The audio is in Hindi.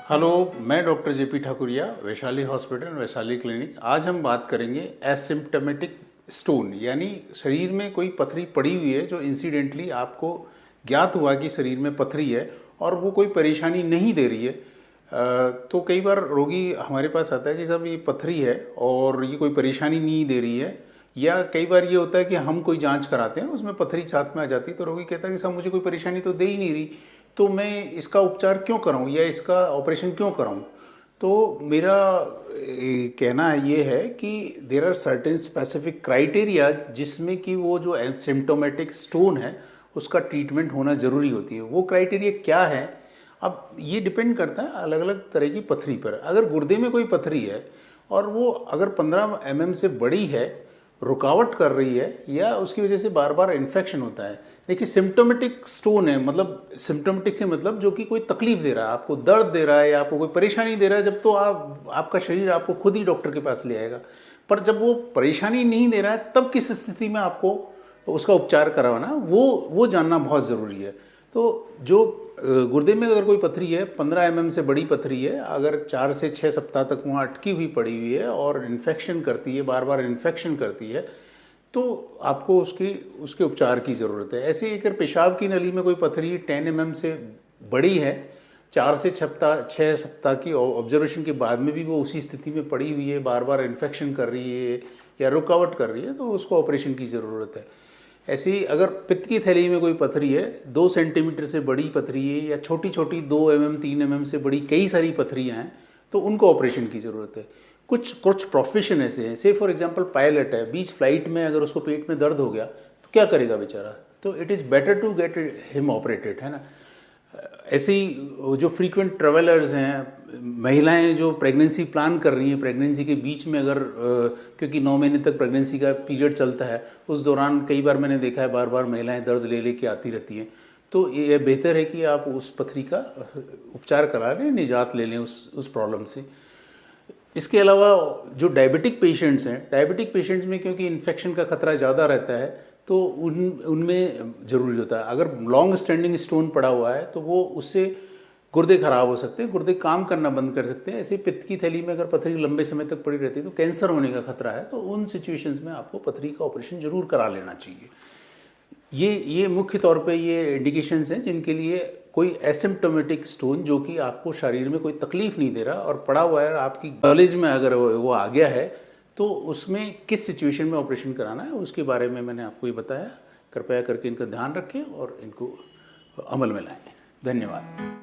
हेलो, मैं doctor JP Thakuria, Vaishali hospital, Vaishali clinic. आज हम बात करेंगे एसिम्प्टोमेटिक स्टोन, यानी शरीर में कोई पथरी पड़ी हुई है जो इंसिडेंटली आपको ज्ञात हुआ कि शरीर में पथरी है और वो कोई परेशानी नहीं दे रही है। तो कई बार रोगी हमारे पास आता है कि साहब ये पथरी है और ये कोई परेशानी नहीं दे रही है, या कई बार ये होता है कि हम कोई जांच कराते हैं उसमें पथरी साथ में आ जाती है, तो रोगी कहता है कि साहब मुझे कोई परेशानी तो दे ही नहीं रही, तो मैं इसका उपचार क्यों कराऊं या इसका ऑपरेशन क्यों कराऊं। तो मेरा कहना ये है कि there are certain specific criteria जिसमें कि वो जो सिम्टोमेटिक स्टोन है उसका ट्रीटमेंट होना ज़रूरी होती है। वो क्राइटेरिया क्या है, अब ये डिपेंड करता है अलग अलग तरह की पथरी पर। अगर गुर्दे में कोई पथरी है और वो अगर 15 mm से बड़ी है, रुकावट कर रही है या उसकी वजह से बार बार इन्फेक्शन होता है। देखिए, सिम्टोमेटिक स्टोन है, मतलब सिम्टोमेटिक से मतलब जो कि कोई तकलीफ दे रहा है, आपको दर्द दे रहा है या आपको कोई परेशानी दे रहा है, जब तो आपका शरीर आपको खुद ही डॉक्टर के पास ले आएगा। पर जब वो परेशानी नहीं दे रहा है तब किस स्थिति में आपको उसका उपचार करवाना वो जानना बहुत ज़रूरी है। तो जो गुर्दे में अगर कोई पथरी है, 15 mm से बड़ी पथरी है, अगर 4 से 6 सप्ताह तक वहाँ अटकी हुई पड़ी हुई है और इन्फेक्शन करती है, बार बार इन्फेक्शन करती है, तो आपको उसके उपचार की ज़रूरत है। ऐसे ही अगर पेशाब की नली में कोई पथरी 10 mm से बड़ी है, 4 से 6 सप्ताह की ऑब्जर्वेशन के बाद में भी वो उसी स्थिति में पड़ी हुई है, बार बार इन्फेक्शन कर रही है या रुकावट कर रही है, तो उसको ऑपरेशन की ज़रूरत है। ऐसे ही अगर पित्त की थैली में कोई पथरी है, 2 सेंटीमीटर से बड़ी पथरी है या छोटी छोटी 2 mm 3 mm से बड़ी कई सारी पथरियाँ हैं, तो उनको ऑपरेशन की ज़रूरत है। कुछ प्रोफेशन ऐसे हैं, से फॉर एग्जांपल पायलट है, बीच फ्लाइट में अगर उसको पेट में दर्द हो गया तो क्या करेगा बेचारा, तो it is better to get him operated, है ना। ऐसे ही जो फ्रीक्वेंट ट्रेवलर्स हैं, महिलाएं जो प्रेगनेंसी प्लान कर रही हैं, प्रेगनेंसी के बीच में अगर क्योंकि 9 महीने तक प्रेगनेंसी का पीरियड चलता है, उस दौरान कई बार मैंने देखा है बार बार महिलाएं दर्द ले लेके आती रहती हैं, तो ये बेहतर है कि आप उस पथरी का उपचार करा लें, निजात ले लें उस प्रॉब्लम से। इसके अलावा जो डायबिटिक पेशेंट्स हैं, डायबिटिक पेशेंट्स में क्योंकि इन्फेक्शन का खतरा ज़्यादा रहता है, तो उनमें ज़रूरी होता है। अगर लॉन्ग स्टैंडिंग स्टोन पड़ा हुआ है तो वो उससे गुर्दे खराब हो सकते हैं, गुर्दे काम करना बंद कर सकते हैं। ऐसे पित्त की थैली में अगर पथरी लंबे समय तक पड़ी रहती है तो कैंसर होने का खतरा है, तो उन सिचुएशंस में आपको पथरी का ऑपरेशन ज़रूर करा लेना चाहिए। ये मुख्य तौर पे ये इंडिकेशंस हैं जिनके लिए कोई एसिम्प्टोमेटिक स्टोन जो कि आपको शरीर में कोई तकलीफ नहीं दे रहा और पड़ा हुआ है, आपकी नॉलेज में अगर वो आ गया है, तो उसमें किस सिचुएशन में ऑपरेशन कराना है उसके बारे में मैंने आपको ये बताया। कृपया करके इनका ध्यान रखें और इनको अमल में लाएं। धन्यवाद।